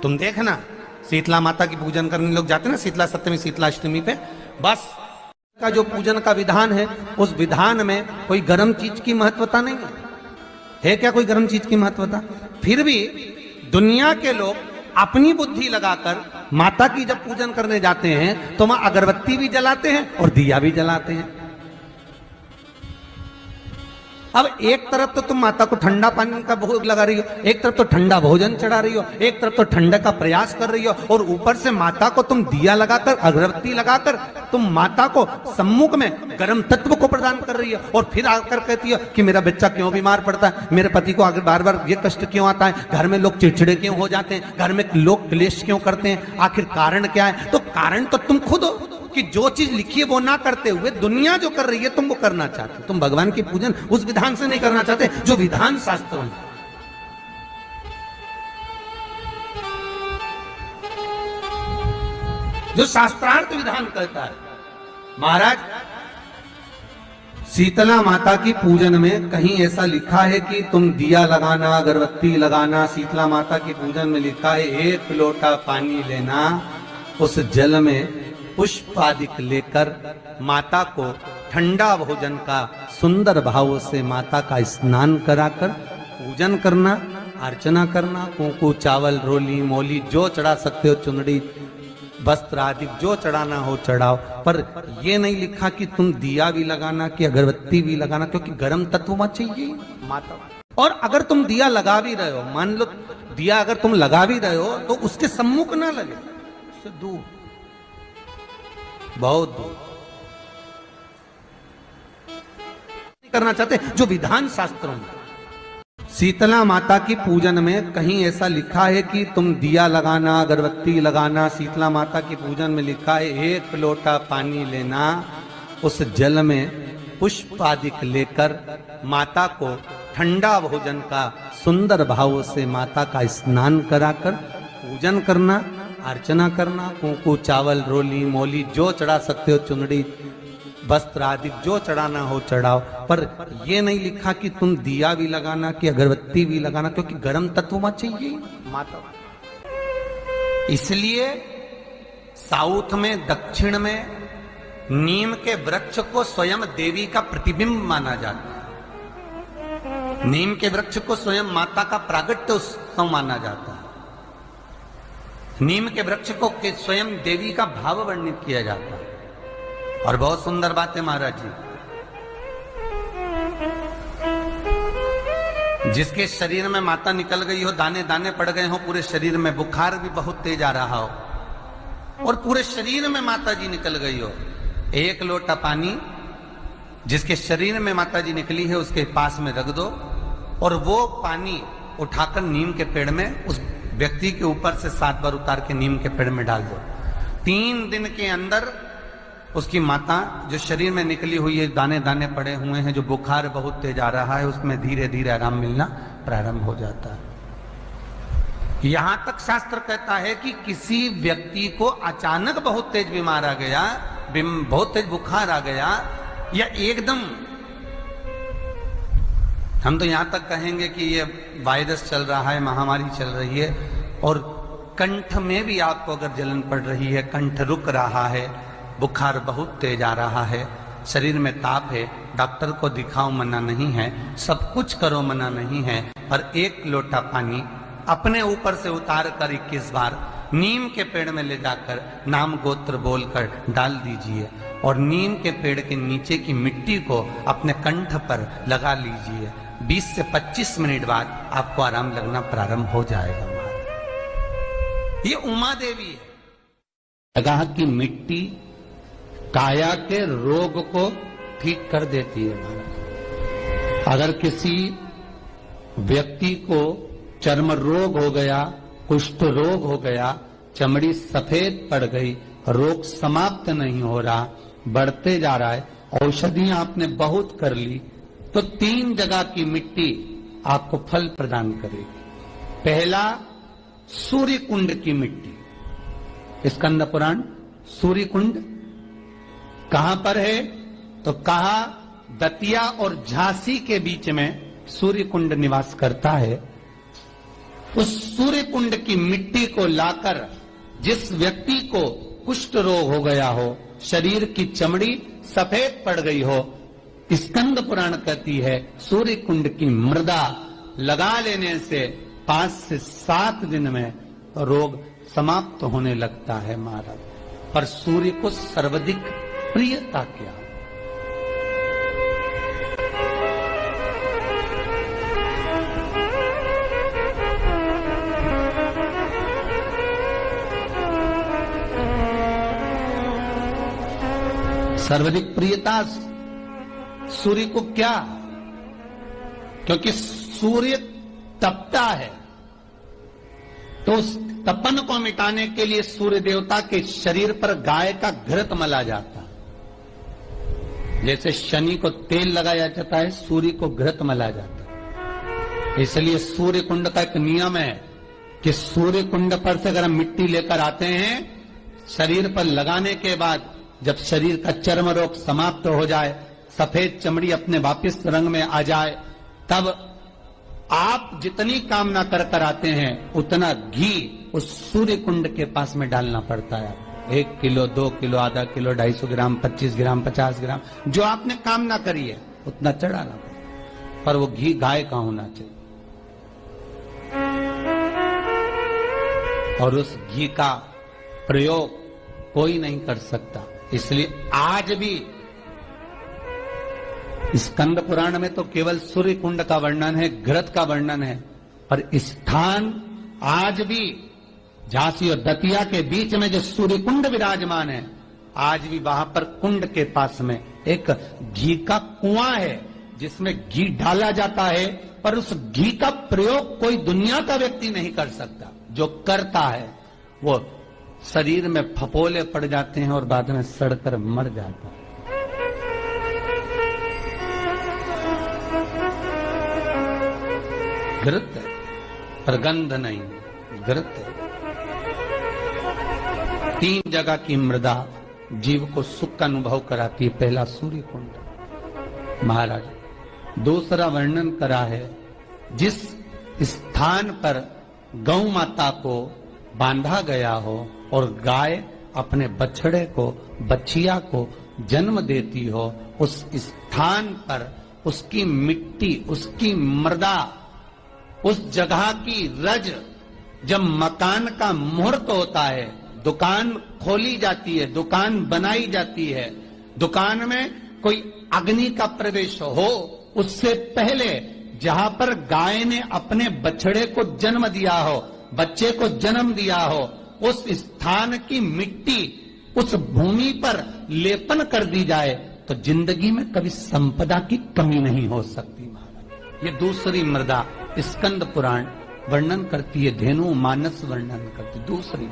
तुम देखना शीतला माता की पूजन करने लोग जाते ना, शीतला सप्तमी शीतला अष्टमी पे, बस का जो पूजन का विधान है उस विधान में कोई गर्म चीज की महत्वता नहीं है क्या? कोई गर्म चीज की महत्वता? फिर भी दुनिया के लोग अपनी बुद्धि लगाकर माता की जब पूजन करने जाते हैं तो वहां अगरबत्ती भी जलाते हैं और दिया भी जलाते हैं। अब एक तरफ तो तुम माता को ठंडा पानी का भोग लगा रही हो, एक तरफ तो ठंडा भोजन चढ़ा रही हो, एक तरफ तो ठंडा का प्रयास कर रही हो, और ऊपर से माता को तुम दिया लगाकर अगरबत्ती लगाकर तुम माता को सम्मुख में गर्म तत्व को प्रदान कर रही हो, और फिर आकर कहती हो कि मेरा बच्चा क्यों बीमार पड़ता है, मेरे पति को आगे बार बार ये कष्ट क्यों आता है, घर में लोग चिड़चिड़े क्यों हो जाते हैं, घर में लोग क्लेश क्यों करते हैं, आखिर कारण क्या है? तो कारण तो तुम खुद हो कि जो चीज लिखी है वो ना करते हुए दुनिया जो कर रही है तुम वो करना चाहते हो। तुम भगवान की पूजन उस विधान से नहीं करना चाहते जो विधान शास्त्र में। जो शास्त्रार्थ विधान कहता है। महाराज शीतला माता की पूजन में कहीं ऐसा लिखा है कि तुम दिया लगाना, अगरबत्ती लगाना, शीतला माता की पूजन में लिखा है 1 लोटा पानी लेना, उस जल में पुष्प आदि लेकर माता को ठंडा भोजन का सुंदर भाव से माता का स्नान कराकर पूजन करना, अर्चना करना, कुंकू चावल रोली मोली जो चढ़ा सकते हो, चुनरी वस्त्र आदि जो चढ़ाना हो चढ़ाओ, पर यह नहीं लिखा कि तुम दिया भी लगाना कि अगरबत्ती भी लगाना, क्योंकि गर्म तत्व मत चाहिए माता। और अगर तुम दिया लगा भी रहे हो, मान लो दिया अगर तुम लगा भी रहे हो तो उसके सम्मुख ना लगे, उससे दूर, बहुत दूर करना चाहते जो विधान शास्त्रों में। शीतला माता की पूजन में कहीं ऐसा लिखा है कि तुम दिया लगाना, अगरबत्ती लगाना, शीतला माता की पूजन में लिखा है 1 लोटा पानी लेना, उस जल में पुष्प आदि लेकर माता को ठंडा भोजन का सुंदर भाव से माता का स्नान कराकर पूजन करना, अर्चना करना, कुंकू चावल रोली मोली जो चढ़ा सकते हो, चुनरी वस्त्र आदि जो चढ़ाना हो चढ़ाओ, पर यह नहीं लिखा कि तुम दिया भी लगाना कि अगरबत्ती भी लगाना, क्योंकि गर्म तत्व मत चाहिए माता। इसलिए साउथ में, दक्षिण में नीम के वृक्ष को स्वयं देवी का प्रतिबिंब माना जाता है। नीम के वृक्ष को स्वयं माता का प्रागट्य उत्सव माना जाता है। नीम के वृक्ष को स्वयं देवी का भाव वर्णित किया जाता है। और बहुत सुंदर बात है महाराज जी, जिसके शरीर में माता निकल गई हो, दाने दाने पड़ गए हो पूरे शरीर में, बुखार भी बहुत तेज आ रहा हो और पूरे शरीर में माता जी निकल गई हो, 1 लोटा पानी जिसके शरीर में माता जी निकली है उसके पास में रख दो, और वो पानी उठाकर नीम के पेड़ में उस व्यक्ति के ऊपर से 7 बार उतार के नीम के पेड़ में डाल दो। 3 दिन के अंदर उसकी माता जो शरीर में निकली हुई है, दाने दाने पड़े हुए हैं, जो बुखार बहुत तेज आ रहा है, उसमें धीरे धीरे आराम मिलना प्रारंभ हो जाता है। यहां तक शास्त्र कहता है कि किसी व्यक्ति को अचानक बहुत तेज बीमार आ गया, बहुत तेज बुखार आ गया, या एकदम, हम तो यहां तक कहेंगे कि ये वायरस चल रहा है, महामारी चल रही है, और कंठ में भी आपको अगर जलन पड़ रही है, कंठ रुक रहा है, बुखार बहुत तेज आ रहा है, शरीर में ताप है, डॉक्टर को दिखाओ मना नहीं है, सब कुछ करो मना नहीं है, पर 1 लोटा पानी अपने ऊपर से उतार कर 21 बार नीम के पेड़ में ले जाकर नाम गोत्र बोलकर डाल दीजिए, और नीम के पेड़ के नीचे की मिट्टी को अपने कंठ पर लगा लीजिए। 20 से 25 मिनट बाद आपको आराम लगना प्रारंभ हो जाएगा। ये उमा देवी है। जगह की मिट्टी काया के रोग को ठीक कर देती है महाराज। अगर किसी व्यक्ति को चर्म रोग हो गया, कुष्ठ रोग हो गया, चमड़ी सफेद पड़ गई, रोग समाप्त नहीं हो रहा, बढ़ते जा रहा है, औषधियां आपने बहुत कर ली, तो 3 जगह की मिट्टी आपको फल प्रदान करेगी। पहला, सूर्य कुंड की मिट्टी। स्कंद पुराण सूर्य कुंड कहां पर है? तो कहा दतिया और झांसी के बीच में सूर्य कुंड निवास करता है। उस सूर्य कुंड की मिट्टी को लाकर जिस व्यक्ति को कुष्ठ रोग हो गया हो, शरीर की चमड़ी सफेद पड़ गई हो, स्कंद पुराण कहती है सूर्य कुंड की मृदा लगा लेने से 5 से 7 दिन में रोग समाप्त होने लगता है महाराज। पर सूर्य को सर्वाधिक प्रियता क्या? सर्वाधिक प्रियता सूर्य को क्या? क्योंकि सूर्य तपता है, तो उस तपन को मिटाने के लिए सूर्य देवता के शरीर पर गाय का घृत मला जाता है। जैसे शनि को तेल लगाया जाता है, सूर्य को घृत मला जाता है। इसलिए सूर्य कुंड का एक नियम है कि सूर्य कुंड पर से अगर हम मिट्टी लेकर आते हैं, शरीर पर लगाने के बाद जब शरीर का चर्म रोग समाप्त हो जाए, सफेद चमड़ी अपने वापिस रंग में आ जाए, तब आप जितनी कामना कर आते हैं उतना घी उस सूर्य कुंड के पास में डालना पड़ता है। 1 किलो, 2 किलो, आधा किलो, 250 ग्राम, 25 ग्राम, 50 ग्राम, जो आपने कामना करी है उतना चढ़ाना पड़ता। पर वो घी गाय का होना चाहिए, और उस घी का प्रयोग कोई नहीं कर सकता। इसलिए आज भी स्कंद पुराण में तो केवल सूर्य कुंड का वर्णन है, घृत का वर्णन है, पर स्थान आज भी झांसी और दतिया के बीच में जो सूर्य कुंड विराजमान है, आज भी वहां पर कुंड के पास में एक घी का कुआं है जिसमें घी डाला जाता है, पर उस घी का प्रयोग कोई दुनिया का व्यक्ति नहीं कर सकता। जो करता है वो शरीर में फपोले पड़ जाते हैं और बाद में सड़कर मर जाता है। घृत है, पर गंध नहीं, घृत है। 3 जगह की मृदा जीव को सुख का अनुभव कराती है। पहला सूर्य कुंड महाराज, दूसरा वर्णन करा है जिस स्थान पर गौ माता को बांधा गया हो और गाय अपने बछड़े को, बछिया को जन्म देती हो, उस स्थान पर उसकी मिट्टी, उसकी मृदा, उस जगह की रज, जब मकान का मुहूर्त होता है, दुकान खोली जाती है, दुकान बनाई जाती है, दुकान में कोई अग्नि का प्रवेश हो, उससे पहले जहां पर गाय ने अपने बछड़े को जन्म दिया हो, बच्चे को जन्म दिया हो, उस स्थान की मिट्टी उस भूमि पर लेपन कर दी जाए तो जिंदगी में कभी संपदा की कमी नहीं हो सकती महाराज। ये दूसरी मृदा स्कंद पुराण वर्णन करती है, धेनु मानस वर्णन करती दूसरी।